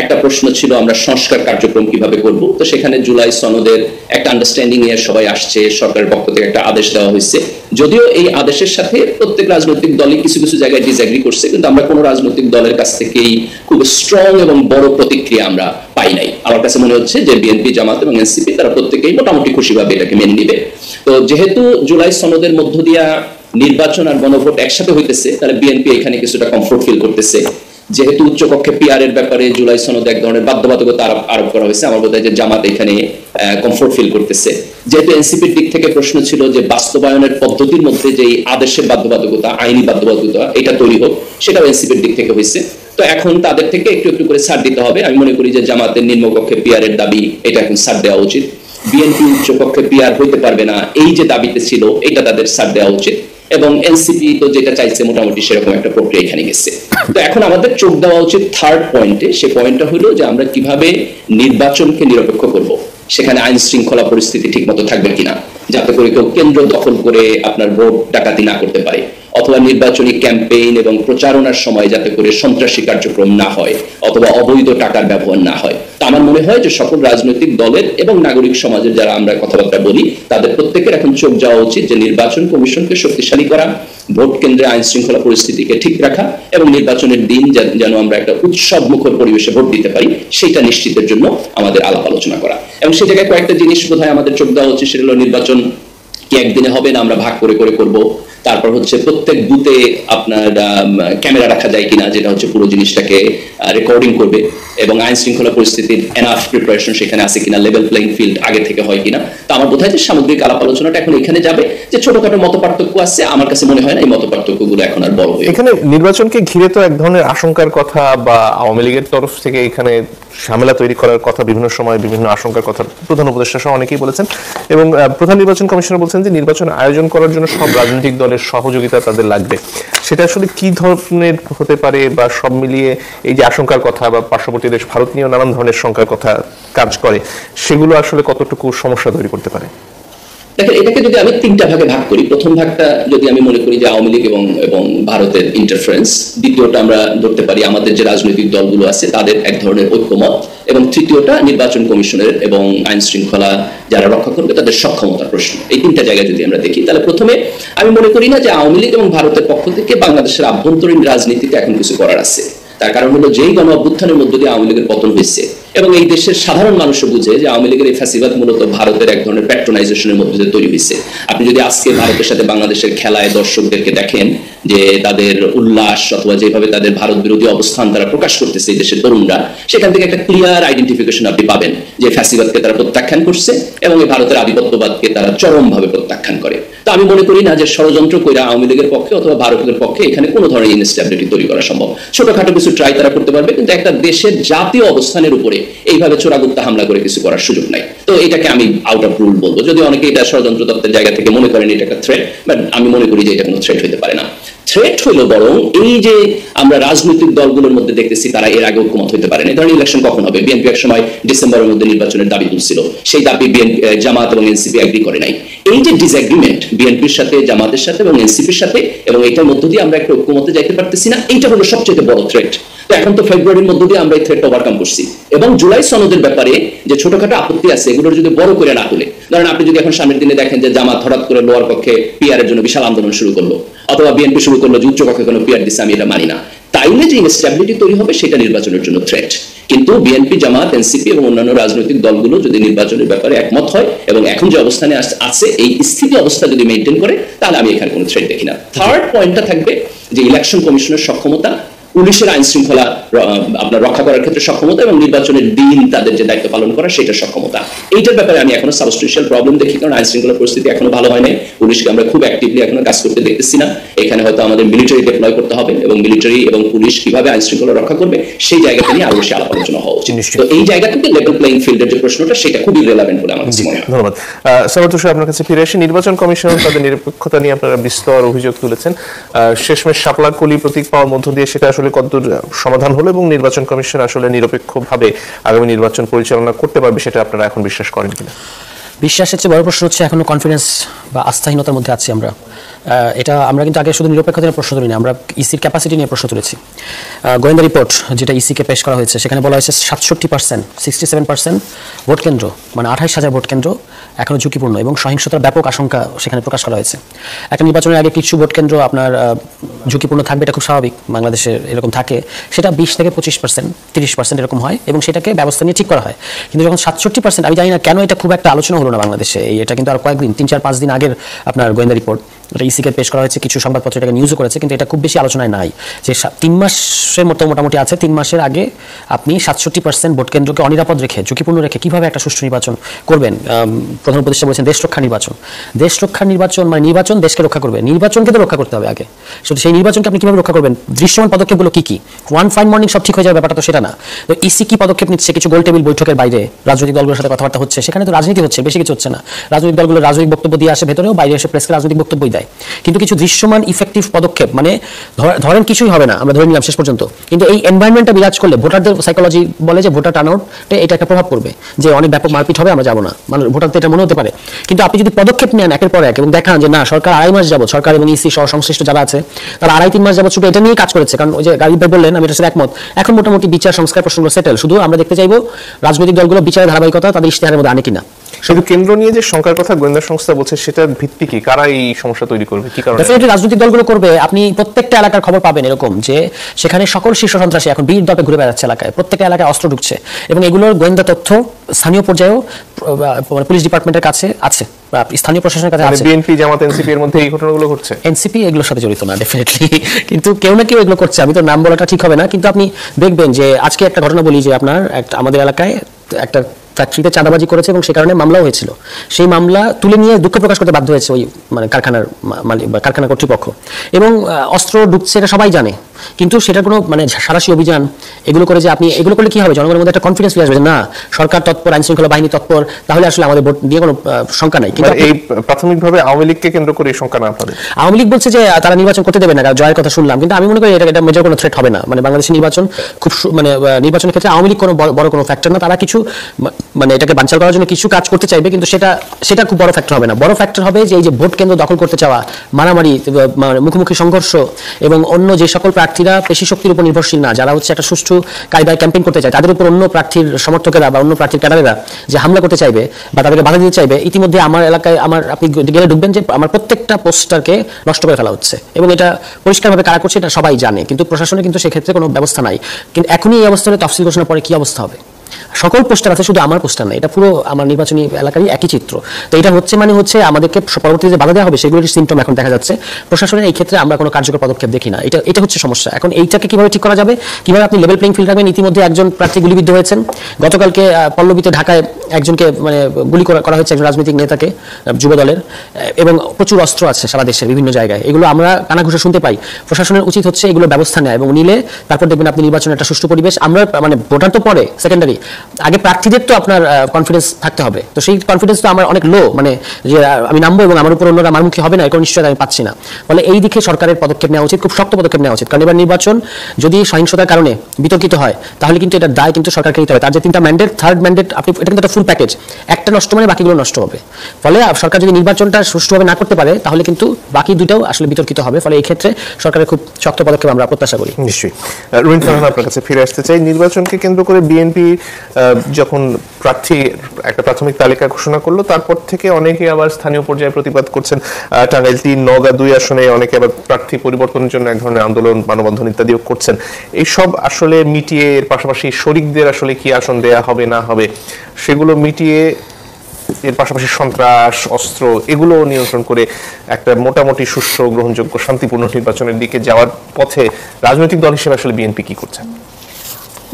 একটা প্রশ্ন ছিল আমরা সংস্কার কার্যক্রম কিভাবে করব, তো সেখানে জুলাই সনদের একটা আন্ডারস্ট্যান্ডিং এ সবাই আসছে, সরকারের পক্ষ থেকে একটা আদেশ দেওয়া হয়েছে। যদিও এই আদেশের সাথে প্রত্যেক রাজনৈতিক দলই কিছু কিছু জায়গায় ডিসএগ্রি করছে, কিন্তু আমরা কোনো রাজনৈতিক দলের কাছ থেকেই খুব স্ট্রং এবং বড় প্রতিক্রিয়া আমরা পাই নাই। আমার কাছে মনে হচ্ছে যে বিএনপি, জামাত এবং এনসিপি তারা প্রত্যেকেই মোটামুটি খুশিভাবে এটাকে মেনে নিবে। তো যেহেতু জুলাই সনদের মধ্য দিয়া নির্বাচন আর গণভোট একসাথে হইতেছে, তাহলে বিএনপি এখানে কিছুটা কমফোর্ট ফিল করতেছে। যেহেতু উচ্চকক্ষে পিআর এর ব্যাপারে জুলাই সনদে এক ধরনের বাধ্যবাধকতা আরোপ করা হয়েছে, আমার বোধ হয় যে জামাত এখানে কমফোর্ট ফিল করতেছে। যেহেতু এনসিপির দিক থেকে প্রশ্ন ছিল যে বাস্তবায়নের পদ্ধতির মধ্যে যে আদেশের বাধ্যবাধকতা, আইনি বাধ্যবাধকতা এটা তৈরি হোক, সেটাও এনসিপির দিক থেকে হয়েছে। তো এখন তাদের থেকে একটু একটু করে ছাড় দিতে হবে। আমি মনে করি যে জামাতের নিম্নকক্ষে পিআর এর দাবি, এটা এখন ছাড় দেওয়া উচিত। বিএনপি উচ্চকক্ষে পিআর হইতে পারবে না এই যে দাবিতে ছিল, এটা তাদের ছাড় দেওয়া উচিত। এবং এনসিপি তো যেটা চাইছে মোটামুটি সেরকম একটা প্রক্রিয়া এখানে গেছে। তো এখন আমাদের চোখ দেওয়া উচিত থার্ড পয়েন্টে। সে পয়েন্টটা হলো যে আমরা কিভাবে নির্বাচনকে নিরপেক্ষ করব, সেখানে আইন শৃঙ্খলা পরিস্থিতি ঠিক মতো থাকবে কিনা, যাতে করে কেউ কেন্দ্র দখল করে আপনার ভোট ডাকাতি না করতে পারে, অথবা নির্বাচনী ক্যাম্পেইন এবং প্রচারণার সময় যাতে করে সন্ত্রাসী কার্যক্রম না হয়, অথবা অবৈধ টাকার ব্যবহার না হয়। তো আমার মনে হয় যে সকল রাজনৈতিক দলের এবং নাগরিক সমাজের যারা আমরা কথাবার্তা বলি, তাদের প্রত্যেকের এখন চোখ যাওয়া উচিত যে নির্বাচন কমিশনকে শক্তিশালী করা, ভোট কেন্দ্রে আইন শৃঙ্খলা পরিস্থিতিকে ঠিক রাখা এবং নির্বাচনের দিন যেন আমরা একটা উৎসব মুখর পরিবেশে ভোট দিতে পারি, সেটা নিশ্চিতের জন্য আমাদের আলাপ আলোচনা করা। এবং সেই জায়গায় কয়েকটা জিনিস বোধহয় আমাদের চোখ দেওয়া উচিত। সেটা হলো নির্বাচন কি একদিনে হবে না, আমরা ভাগ করে করে করব। তারপর হচ্ছে প্রত্যেক বুথে আপনার ক্যামেরা রাখা যায় কিনা, যেটা হচ্ছে পুরো জিনিসটাকে রেকর্ডিং করবে, এবং আইন শৃঙ্খলা পরিস্থিতির এনাফ প্রিপারেশন সেখানে আছে কিনা, লেভেল প্লেইং ফিল্ড আগে থেকে হয় কিনা। তো আমার বোধ হয় যে সামগ্রিক আলাপ আলোচনাটা এখন এখানে যাবে। যে ছোটখাটো মত পার্থক্য আছে, আমার কাছে মনে হয় না এই মত পার্থক্যগুলো এখন আর বড় হয়ে। এখানে নির্বাচনকে ঘিরে তো এক ধরনের আশঙ্কার কথা, বা আওয়ামী লীগের তরফ থেকে এখানে ঝামেলা তৈরি করার কথা বিভিন্ন সময় বিভিন্ন আশঙ্কার কথা প্রধান উপদেষ্টা সহ অনেকেই বলেছেন, এবং প্রধান নির্বাচন কমিশনার বলছেন যে নির্বাচন আয়োজন করার জন্য সব রাজনৈতিক দলের সহযোগিতা তাদের লাগবে। সেটা আসলে কি ধরনের হতে পারে, বা সব মিলিয়ে এই যে আশঙ্কার কথা বা পার্শ্ববর্তী দেশ ভারত নিয়েও নানান ধরনের শঙ্কার কথা কাজ করে, সেগুলো আসলে কতটুকু সমস্যা তৈরি করতে পারে? দেখেন, এটাকে যদি আমি তিনটা ভাগে ভাগ করি, প্রথম ভাগটা যদি আমি মনে করি যে আওয়ামী লীগ এবং ভারতের ইন্টারফারেন্স, দ্বিতীয়টা আমরা ধরতে পারি আমাদের যে রাজনৈতিক দলগুলো আছে তাদের এক ধরনের ঐক্যমত, এবং তৃতীয়টা নির্বাচন কমিশনের এবং আইন শৃঙ্খলা যারা রক্ষা করবে তাদের সক্ষমতার প্রশ্ন। এই তিনটা জায়গায় যদি আমরা দেখি, তাহলে প্রথমে আমি মনে করি না যে আওয়ামী লীগ এবং ভারতের পক্ষ থেকে বাংলাদেশের আভ্যন্তরীণ রাজনীতিতে এখন কিছু করার আছে। তার কারণ হলো যেই গণ অভ্যুত্থানের মধ্য দিয়ে আওয়ামী লীগের পতন হয়েছে, এবং এই দেশের সাধারণ মানুষও বুঝে যে আওয়ামী লীগের এই ফ্যাসিবাদ মূলত ভারতের এক ধরনের প্যাট্রোনাইজেশনের মধ্যে দিয়ে তৈরি হয়েছে। আপনি যদি আজকে ভারতের সাথে বাংলাদেশের খেলায় দর্শকদেরকে দেখেন, যে তাদের উল্লাস অথবা যেভাবে তাদের ভারত বিরোধী অবস্থান তারা প্রকাশ করতেছে এই দেশের তরুণরা, সেখান থেকে একটা ক্লিয়ার আইডেন্টিফিকেশন আপনি পাবেন যে ফ্যাসিবাদকে তারা প্রত্যাখ্যান করছে এবং এই ভারতের আধিপত্যবাদকে তারা চরমভাবে প্রত্যাখ্যান করে। তো আমি মনে করি না যে ষড়যন্ত্র করে আওয়ামী লীগের পক্ষে অথবা ভারতের পক্ষে এখানে কোনো ধরনের ইনস্টেবিলিটি তৈরি করা সম্ভব। ছোটখাটো কিছু ট্রাই তারা করতে পারবে, কিন্তু একটা দেশের জাতীয় অবস্থানের উপরে এইভাবে চোরাগুপ্তা হামলা করে কিছু করার সুযোগ নাই। তো এটাকে আমি আউট অফ রুল বলবো, যদি অনেকে এটা ষড়যন্ত্র তত্ত্বের জায়গা থেকে মনে করেন এটা একটা থ্রেট, বাট আমি মনে করি যে এটা কোনো থ্রেট হতে পারে না। থ্রেট হলো বরং এই যে আমরা রাজনৈতিক দলগুলোর মধ্যে দেখতেছি তারা এর আগে ঐক্যমত হতে পারে না। এই ধরনের ইলেকশন কখন হবে? বিএনপি এক সময় ডিসেম্বরের মধ্যে নির্বাচনের দাবি তুলছিল, সেই দাবি জামাত এবং এনসিপি এগ্রি করে নাই। এই যে ডিসএগ্রিমেন্ট বিএনপির সাথে, জামাতের সাথে এবং এনসিপির সাথে, এবং এটার মধ্য দিয়ে আমরা একটা ঐক্যমতে যাইতে পারতেছি না, এইটা হলো সবচেয়ে বড় থ্রেট। তো এখন তো ফেব্রুয়ারির মধ্য দিয়ে আমরা এই থ্রেটটা ওভারকাম করছি, এবং জুলাই সনদের ব্যাপারে যে ছোটখাটো আপত্তি আছে এগুলোর যদি বড় করে না তুলে, ধরেন আপনি যদি এখন সামনের দিনে দেখেন যে জামাত হঠাৎ করে লোয়ার কক্ষে পিআর এর জন্য বিশাল আন্দোলন শুরু করলো, অথবা বিএনপি শুরু করলো যে উচ্চ কক্ষে কোনো পিআর দিচ্ছে, আমি এটা মানি না, তাইলে যে ইনস্টেবিলিটি তৈরি হবে সেটা নির্বাচনের জন্য থ্রেট। কিন্তু বিএনপি, জামাত, এনসিপি এবং অন্যান্য রাজনৈতিক দলগুলো যদি নির্বাচনের ব্যাপারে একমত হয় এবং এখন যে অবস্থানে আছে এই স্থিতি অবস্থা যদি মেনটেন করে, তাহলে আমি এখানে কোনো থ্রেট দেখি না। থার্ড পয়েন্টটা থাকবে যে ইলেকশন কমিশনের সক্ষমতা, পুলিশের আইন শৃঙ্খলা আপনার রক্ষা করার ক্ষেত্রে সক্ষমতা, এবং নির্বাচনের দিন তাদের যে দায়িত্ব পালন করা সেটার সক্ষমতা। এইটার ব্যাপারে আমি এখনো সাবস্টেন্সিয়াল প্রবলেম দেখি, কারণ আইন শৃঙ্খলা পরিস্থিতি এখনো ভালো হয় নাই। পুলিশকে আমরা খুব অ্যাক্টিভলি এখনো কাজ করতে দেখতেছি না। এখানে হয়তো আমাদের মিলিটারি ডিপ্লয় করতে হবে, এবং মিলিটারি এবং পুলিশ কিভাবে আইন শৃঙ্খলা রক্ষা করবে সেই জায়গাটা নিয়ে আরো বেশি আলাপ আলোচনা হওয়া উচিত। তো এই জায়গা থেকে লেভেল প্লেইং ফিল্ডের যে প্রশ্নটা সেটা খুবই রিলেভেন্ট বলে আমার মনে হয়। ধন্যবাদ। সামার তুষার, আপনার কাছে ফিরে আসি। নির্বাচন কমিশন তাদের নিরপেক্ষতা নিয়ে আপনারা বিস্তর অভিযোগ তুলেছেন। শেষমেশ শাপলা কলি প্রতীক পাওয়ার মধ্য দিয়ে সেটা আসলে কতদূর সমাধান হলো, এবং নির্বাচন কমিশন আসলে নিরপেক্ষভাবে আগামী নির্বাচন পরিচালনা করতে পারবে সেটা আপনারা এখন বিশ্বাস করেন কিনা? বিশ্বাসের চেয়ে বড় প্রশ্ন হচ্ছে এখনো কনফিডেন্স বা আস্থাহীনতার মধ্যে আছি আমরা। এটা আমরা কিন্তু আগে শুধু নিরপেক্ষতা নিয়ে প্রশ্ন তুলিনি, আমরা ইসির ক্যাপাসিটি নিয়ে প্রশ্ন তুলেছি। গোয়েন্দা রিপোর্ট যেটা ইসিকে পেশ করা হয়েছে সেখানে বলা হয়েছে 67%, 67% ভোট কেন্দ্র, মানে 28,000 ভোট কেন্দ্র এখনো ঝুঁকিপূর্ণ এবং সহিংসতার ব্যাপক আশঙ্কা সেখানে প্রকাশ করা হয়েছে। একটা নির্বাচনের আগে কিছু ভোট কেন্দ্র আপনার ঝুঁকিপূর্ণ থাকবে, এটা খুব স্বাভাবিক, বাংলাদেশে এরকম থাকে। সেটা 20 থেকে 25%, 30% এরকম হয়, এবং সেটাকে ব্যবস্থা নিয়ে ঠিক করা হয়। কিন্তু যখন 67%, আমি জানি না কেন এটা খুব একটা আলোচনা হলো না বাংলাদেশে। এটা কিন্তু আর কয়েকদিন, 3-4-5 দিন আগের আপনার গোয়েন্দা রিপোর্ট, এটা ইসিকে পেশ করা হয়েছে, কিছু সংবাদপত্র এটাকে নিউজও করেছে, কিন্তু এটা খুব বেশি আলোচনায় নাই। যে 3 মাসের মতো মোটামুটি আছে, 3 মাসের আগে আপনি 67% ভোট কেন্দ্রকে অনিরাপদ রেখে, ঝুঁকিপূর্ণ রেখে কিভাবে একটা সুষ্ঠু নির্বাচন করবেন? প্রধান উপদেষ্টা বলেছেন দেশ রক্ষা নির্বাচন। দেশ রক্ষার নির্বাচন মানে নির্বাচন দেশকে রক্ষা করবে, নির্বাচনকে তো রক্ষা করতে হবে আগে। শুধু সেই নির্বাচনকে আপনি কিভাবে রক্ষা করবেন? দৃশ্যমান পদক্ষেপগুলো কি কি? ওয়ান ফাইন মর্নিং সব ঠিক হয়ে যাবে ব্যাপারটা তো সেটা না। তো ইসি কি পদক্ষেপ নিচ্ছে? কিছু গোল টেবিল বৈঠকের বাইরে রাজনৈতিক দলগুলোর সাথে কথাবার্তা হচ্ছে, সেখানে তো রাজনীতি হচ্ছে, বেশি কিছু হচ্ছে না। রাজনৈতিক দলগুলো রাজনৈতিক বক্তব্য দিয়ে আসে ভেতরেও, বাইরে এসে প্রেসকে রাজনৈতিক বক্তব্যই দেয়। কিন্তু কিছু দৃশ্যমান ইফেক্টিভ পদক্ষেপ, মানে ধরেন কিছুই হবে না, আমরা ধরে নিলাম শেষ পর্যন্ত, কিন্তু এই এনভায়রনমেন্টটা বিরাজ করলে ভোটারদের সাইকোলজি বলে যে ভোটার টার্নআউটে এটা একটা প্রভাব পড়বে, যে অনেক ব্যাপক মারপিট হবে, আমরা যাবো না, মানে ভোটারদের এটা মনে হতে পারে। কিন্তু আপনি যদি পদক্ষেপ নেন একের পর এক এবং দেখান যে না, সরকার 2.5 মাস যাবত, সরকার এবং ইসি সহ সংশ্লিষ্ট যারা আছে তারা 2.5-3 মাস যাবত শুধু এটা নিয়ে কাজ করেছে। কারণ ওই যে গালিব ভাই বললেন, আমি এটার সাথে একমত, এখন মোটামুটি বিচার সংস্কার প্রশ্নগুলো সেটেল। শুধু আমরা দেখতে চাইবো রাজনৈতিক দলগুলো বিচারের ধারাবাহিকতা তাদের ইশতেহারের মধ্যে আনে কিনা। শুধু কেন্দ্র নিয়ে যে শঙ্কার কথা গোয়েন্দা সংস্থা বলছে, সেটার ভিত্তি কি? কারা এই সমস্যা তৈরি করবে? কি কারণে? ডেফিনেটলি রাজনৈতিক দলগুলো করবে। আপনি প্রত্যেকটা এলাকার খবর পাবেন এরকম যে সেখানে সকল শীর্ষ সন্ত্রাসী এখন বীর দপে ঘুরে বেড়াচ্ছে এলাকায়, প্রত্যেকটা এলাকায় অস্ত্র ঢুকছে, এবং এগুলোর গোয়েন্দা তথ্য স্থানীয় পর্যায়েও পুলিশ ডিপার্টমেন্টের কাছে আছে, স্থানীয় প্রশাসনের কাছে আছে। বিএনপি, জামাত, এনসিপি এর মধ্যে এই ঘটনাগুলো ঘটছে। এনসিপি এগুলোর সাথে জড়িত না ডেফিনেটলি, কিন্তু কেউ না কেউ এগুলো করছে। আমি তো নাম বলাটা ঠিক হবে না, কিন্তু আপনি দেখবেন যে আজকে একটা ঘটনা বলি যে আপনার আমাদের এলাকায় একটা ফ্যাক্টরিতে চাঁদাবাজি করেছে এবং সে কারণে মামলাও হয়েছিল। সেই মামলা তুলে নিয়ে দুঃখ প্রকাশ করতে বাধ্য হয়েছে ওই মানে কারখানার মালিক বা কারখানা কর্তৃপক্ষ। এবং অস্ত্র ঢুকছে এটা সবাই জানে, কিন্তু সেটা কোনো মানে সারাশি অভিযান এগুলো করে যে আপনি এগুলো করলে কি হবে? জনগণের মধ্যে একটা কনফিডেন্স ফিরে আসবে যে না, সরকার তৎপর, আইন শৃঙ্খলা বাহিনী তৎপর, তাহলে আসলে আমাদের ভোট দিয়ে কোনো শঙ্কা নাই। কিন্তু এই প্রাথমিকভাবে আওয়ামী লীগকে কেন্দ্র করে এই শঙ্কা না আপনাদের? আওয়ামী লীগ বলছে যে তারা নির্বাচন করতে দেবে না, জয়ের কথা শুনলাম, কিন্তু আমি মনে করি এটা মেজর কোনো থ্রেট হবে না। মানে বাংলাদেশের নির্বাচন খুব মানে নির্বাচনের ক্ষেত্রে আওয়ামী লীগ কোনো বড় কোনো ফ্যাক্টর না। তারা কিছু মানে এটাকে বানচাল করার জন্য কিছু কাজ করতে চাইবে, কিন্তু সেটা খুব বড় ফ্যাক্টর হবে না। বড় ফ্যাক্টর হবে যে এই যে ভোট কেন্দ্র দখল করতে চাওয়া, মারামারি, মুখোমুখি সংঘর্ষ, এবং অন্য যে সকল প্রার্থীরা পেশি শক্তির উপর নির্ভরশীল না, যারা হচ্ছে একটা সুষ্ঠু কায়দায় ক্যাম্পেইন করতে চায়, তাদের উপর অন্য প্রার্থীর সমর্থকেরা বা অন্য প্রার্থীর ক্যাডারেরা যে হামলা করতে চাইবে বা তাদেরকে বাধা দিতে চাইবে, ইতিমধ্যে আমার এলাকায় আপনি গেলে ঢুকবেন যে আমার প্রত্যেকটা পোস্টারকে নষ্ট করে ফেলা হচ্ছে, এবং এটা পরিষ্কারভাবে কারা করছে এটা সবাই জানে, কিন্তু প্রশাসনের কিন্তু সেক্ষেত্রে কোনো ব্যবস্থা নাই। কিন্তু এখনই এই অবস্থা হলে তফসিল ঘোষণার পরে কি অবস্থা হবে? সকল পোস্টার আছে, শুধু আমার পোস্টার নাই, এটা পুরো আমার নির্বাচনী এলাকারই একই চিত্র। তো এটা হচ্ছে মানে হচ্ছে আমাদেরকে পরবর্তীতে যে বাধা দেওয়া হবে সেগুলোর সিমটম এখন দেখা যাচ্ছে। প্রশাসনের এই ক্ষেত্রে আমরা কোনো কার্যকর পদক্ষেপ দেখি না, এটা হচ্ছে সমস্যা। এখন এইটাকে কিভাবে ঠিক করা যাবে, কিভাবে আপনি লেভেল প্লেইং ফিল্ড রাখবেন? ইতিমধ্যে একজন প্রার্থী গুলিবিদ্ধ হয়েছেন, গতকালকে পল্লবীতে ঢাকায় একজনকে মানে গুলি করা হয়েছে, একজন রাজনৈতিক নেতাকে, যুব দলের, এবং প্রচুর অস্ত্র আছে সারা দেশের বিভিন্ন জায়গায়। এগুলো আমরা কানাঘুষা শুনতে পাই। প্রশাসনের উচিত হচ্ছে এগুলো ব্যবস্থা নেয় এবং নিলে তারপর দেখবেন আপনি নির্বাচনের একটা সুষ্ঠু পরিবেশ। আমরা মানে ভোটার তো পরে সেকেন্ডারি, আগে প্রার্থীদের তো আপনার কনফিডেন্স থাকতে হবে। তো সেই কনফিডেন্স তো আমার অনেক লো, মানে যে আমি নামবো এবং আমার উপর অন্যরা আমার মুখী হবে না, এরকম নিশ্চয়তা আমি পাচ্ছি না। ফলে এই দিকে সরকারের পদক্ষেপ নেওয়া উচিত, খুব শক্ত পদক্ষেপ নেওয়া উচিত। কারণ এবার নির্বাচন যদি সহিংসতার কারণে বিতর্কিত হয় তাহলে কিন্তু এটার দায় কিন্তু সরকারকে নিতে হবে। তার যে 3টা ম্যান্ডেট, থার্ড ম্যান্ডেট, আপনি এটা কিন্তু একটা ফুল প্যাকেজ। একটা নষ্ট মানে বাকিগুলো নষ্ট হবে। ফলে সরকার যদি নির্বাচনটা সুষ্ঠুভাবে না করতে পারে তাহলে কিন্তু বাকি দুটাও আসলে বিতর্কিত হবে। ফলে এই ক্ষেত্রে সরকারের খুব শক্ত পদক্ষেপ আমরা প্রত্যাশা করি। নিশ্চয়ই। রুমিন ফারহান, আপনার কাছে ফিরে আসতে চাই। নির্বাচনকে কেন্দ্র করে বিএনপি যখন প্রার্থী একটা প্রাথমিক তালিকা ঘোষণা করলো, তারপর থেকে অনেকে আবার স্থানীয় পর্যায়ে প্রতিবাদ করছেন। টাঙ্গাইল 3, নওগাঁ 2 আসনে অনেকে আবার প্রার্থী পরিবর্তনের জন্য এক ধরনের আন্দোলন, মানববন্ধন ইত্যাদিও করছেন। এইসব আসলে মিটিয়ে এর পাশাপাশি শরিকদের আসলে কি আসন দেয়া হবে না হবে সেগুলো মিটিয়ে এর পাশাপাশি সন্ত্রাস, অস্ত্র এগুলো নিয়ন্ত্রণ করে একটা মোটামুটি সুষ্ঠু, গ্রহণযোগ্য, শান্তিপূর্ণ নির্বাচনের দিকে যাওয়ার পথে রাজনৈতিক দল হিসেবে আসলে বিএনপি কি করছে?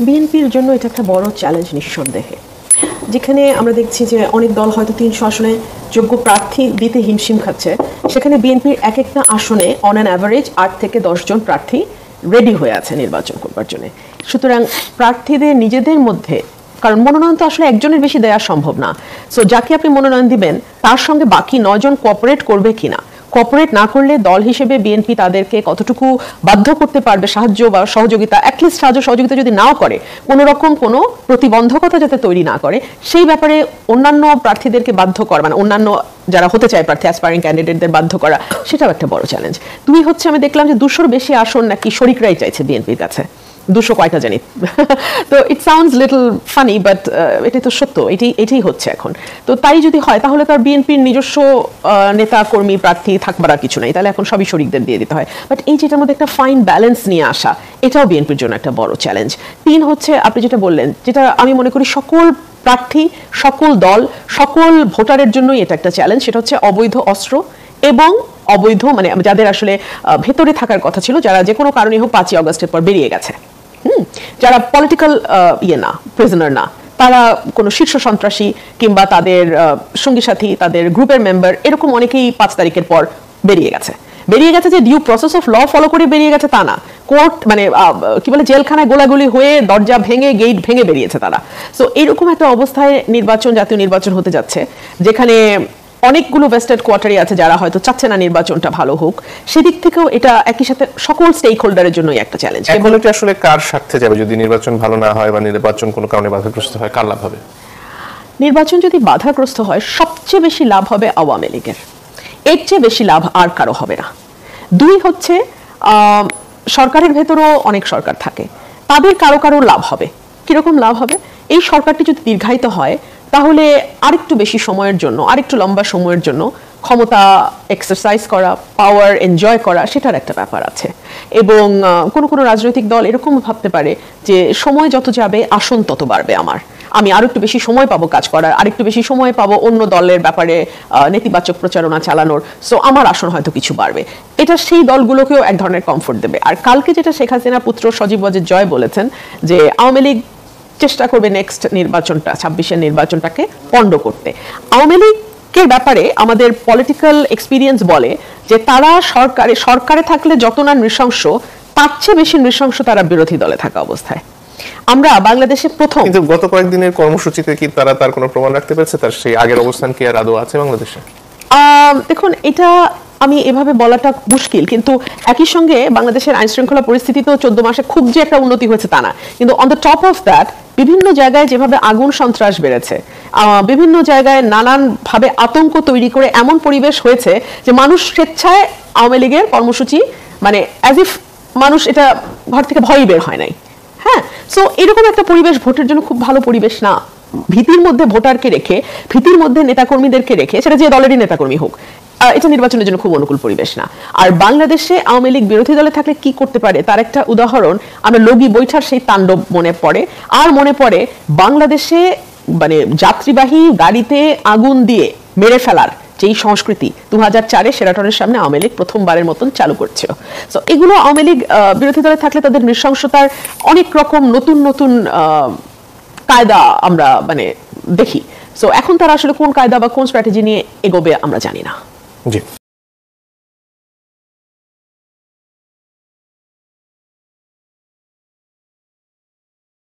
বিএনপির জন্য এটা একটা বড় চ্যালেঞ্জ নিঃসন্দেহে। যেখানে আমরা দেখছি যে অনেক দল হয়তো 300 আসনে যোগ্য প্রার্থী দিতে হিমশিম খাচ্ছে, সেখানে বিএনপির এক একটা আসনে অন অ্যান অ্যাভারেজ 8 থেকে 10 জন প্রার্থী রেডি হয়ে আছে নির্বাচন করবার জন্য। সুতরাং প্রার্থীদের নিজেদের মধ্যে, কারণ মনোনয়ন তো আসলে একজনের বেশি দেওয়া সম্ভব না, সো যাকে আপনি মনোনয়ন দিবেন তার সঙ্গে বাকি 9 জন কোঅপারেট করবে কিনা, কোঅপারেট না করলে দল হিসেবে বিএনপি তাদেরকে কতটুকু বাধ্য করতে পারবে, সাহায্য বা সহযোগিতা, অ্যাটলিস্ট সাহায্য সহযোগিতা যদি নাও করে, কোনো রকম কোনো প্রতিবন্ধকতা যাতে তৈরি না করে, সেই ব্যাপারে অন্যান্য প্রার্থীদেরকে বাধ্য করা, মানে অন্যান্য যারা হতে চায় প্রার্থী, অ্যাসপায়ারিং ক্যান্ডিডেটদের বাধ্য করা, সেটাও একটা বড় চ্যালেঞ্জ। 2 হচ্ছে আমি দেখলাম যে 200-র বেশি আসন নাকি শরিকরাই চাইছে বিএনপির কাছে। 200 কয়টা জানি তো it sounds little funny, but এটাই তো সত্য, এটাই হচ্ছে এখন। তো তাই যদি হয় তাহলে তার বিএনপির নিজস্ব নেতা কর্মী প্রার্থী থাকবার আর কিছু নাই, তাহলে এখন সবই শরিকদের দিয়ে দিতে হয়। বাট এই যেটার মধ্যে একটা ফাইন ব্যালেন্স নিয়ে আসা, এটাও বিএনপির জন্য একটা বড় চ্যালেঞ্জ। 3 হচ্ছে আপনি যেটা বললেন, যেটা আমি মনে করি সকল প্রার্থী, সকল দল, সকল ভোটারের জন্যই এটা একটা চ্যালেঞ্জ, সেটা হচ্ছে অবৈধ অস্ত্র এবং অবৈধ, মানে যাদের আসলে ভেতরে থাকার কথা ছিল, যারা যে কোনো কারণে হোক 5ই আগস্টের পর বেরিয়ে গেছে, যারা পলিটিক্যাল না, প্রিজনার না, তারা কোনো শীর্ষ সন্ত্রাসী কিংবা তাদের সঙ্গী সাথী, তাদের গ্রুপের মেম্বার, এরকম অনেকেই 5 তারিখের পর বেরিয়ে গেছে। যে due process of law follow করে বেরিয়ে গেছে তা না, কোর্ট মানে কি বলে জেলখানায় গোলাগুলি হয়ে দরজা ভেঙে গেট ভেঙে বেরিয়েছে তারা। সো এরকম একটা অবস্থায় জাতীয় নির্বাচন হতে যাচ্ছে, যেখানে অনেকগুলো ভেস্টেড কোয়ার্টারই আছে যারা হয়তো চাচ্ছে না নির্বাচনটা ভালো হোক। সেদিক থেকেও এটা একই সাথে সকল স্টেক হোল্ডারের জন্যই একটা চ্যালেঞ্জ। এখন এটা আসলে কার স্বার্থে যাবে? যদি নির্বাচন ভালো না হয় বা নির্বাচন কোনো কারণে বাধাগ্রস্ত হয়, কার লাভ হবে? নির্বাচন যদি বাধাগ্রস্ত হয় সবচেয়ে বেশি লাভ হবে আওয়ামী লীগের, এর চেয়ে বেশি লাভ আর কারো হবে না। 2 হচ্ছে সরকারের ভেতরেও অনেক সরকার থাকে, তাদের কারো লাভ হবে। কিরকম লাভ হবে? এই সরকারটি যদি দীর্ঘায়িত হয় তাহলে আরেকটু বেশি সময়ের জন্য, আরেকটু লম্বা সময়ের জন্য ক্ষমতা এক্সারসাইজ করা, পাওয়ার এনজয় করা, সেটার একটা ব্যাপার আছে। এবং কোনো রাজনৈতিক দল এরকম ভাবতে পারে যে সময় যত যাবে আসন তত বাড়বে, আমি আরো একটু বেশি সময় পাবো কাজ করার, আরেকটু বেশি সময় পাবো অন্য দলের ব্যাপারে নেতিবাচক প্রচারণা চালানোর, সো আমার আসন হয়তো কিছু বাড়বে। এটা সেই দলগুলোকেও এক ধরনের কমফোর্ট দেবে। আর কালকে যেটা শেখ হাসিনা পুত্র সজীব ওয়াজেদ জয় বলেছেন যে আওয়ামী লীগ চেষ্টা করবে নেক্সট নির্বাচনটা, 26-এর নির্বাচনটাকে পণ্ড করতে। আওয়ামী লীগের ব্যাপারে আমাদের পলিটিক্যাল এক্সপিরিয়েন্স বলে যে তারা সরকারে থাকলে যত না নৃশংস, তার চেয়ে বেশি নৃশংস তারা বিরোধী দলে থাকা অবস্থায়। আমরা বাংলাদেশে প্রথম, কিন্তু গত কয়েকদিনের কর্মসূচিতে কি তারা তার কোনো প্রমাণ রাখতে পেরেছে? তার সেই আগের অবস্থান কি আর আদৌ আছে বাংলাদেশে? দেখুন, এটা আমি এভাবে বলাটা মুশকিল, কিন্তু একই সঙ্গে বাংলাদেশের আইন শৃঙ্খলা পরিস্থিতিতেও 14 মাসে খুব যে একটা উন্নতি হয়েছে তা না। কিন্তু on the top of that বিভিন্ন জায়গায় যেভাবে আগুন সন্ত্রাস বেড়েছে, বিভিন্ন জায়গায় নানানভাবে আতঙ্ক তৈরি করে এমন পরিবেশ হয়েছে যে মানুষ স্বেচ্ছায় আওয়ামী লীগের কর্মসূচি, মানে অ্যাজ ইফ মানুষ এটা ঘর থেকে ভয়ই বের হয় নাই। হ্যাঁ, সো এরকম একটা পরিবেশ ভোটের জন্য খুব ভালো পরিবেশ না। ভীতির মধ্যে ভোটারকে রেখে, ভীতির মধ্যে নেতাকর্মীদেরকে রেখে, সেটা যে দলেরই নেতাকর্মী হোক, এটা নির্বাচনের জন্য খুব অনুকূল পরিবেশ না। আর বাংলাদেশে আওয়ামী লীগ বিরোধী দলে থাকলে কি করতে পারে তার একটা উদাহরণ আমরা লগি বৈঠার সেই তাণ্ডব মনে পড়ে। আর মনে পড়ে বাংলাদেশে মানে যাত্রীবাহী গাড়িতে আগুন দিয়ে মেরে ফেলার যেই সংস্কৃতি 2004-এ শেরাটনের সামনে আওয়ামী লীগ প্রথমবারের মতন চালু করছিল। সো এগুলো আওয়ামী লীগ বিরোধী দলে থাকলে তাদের নৃশংসতার অনেক রকম নতুন কায়দা আমরা মানে দেখি। সো এখন তারা আসলে কোন কায়দা বা কোন স্ট্র্যাটেজি নিয়ে এগোবে আমরা জানি না। জি।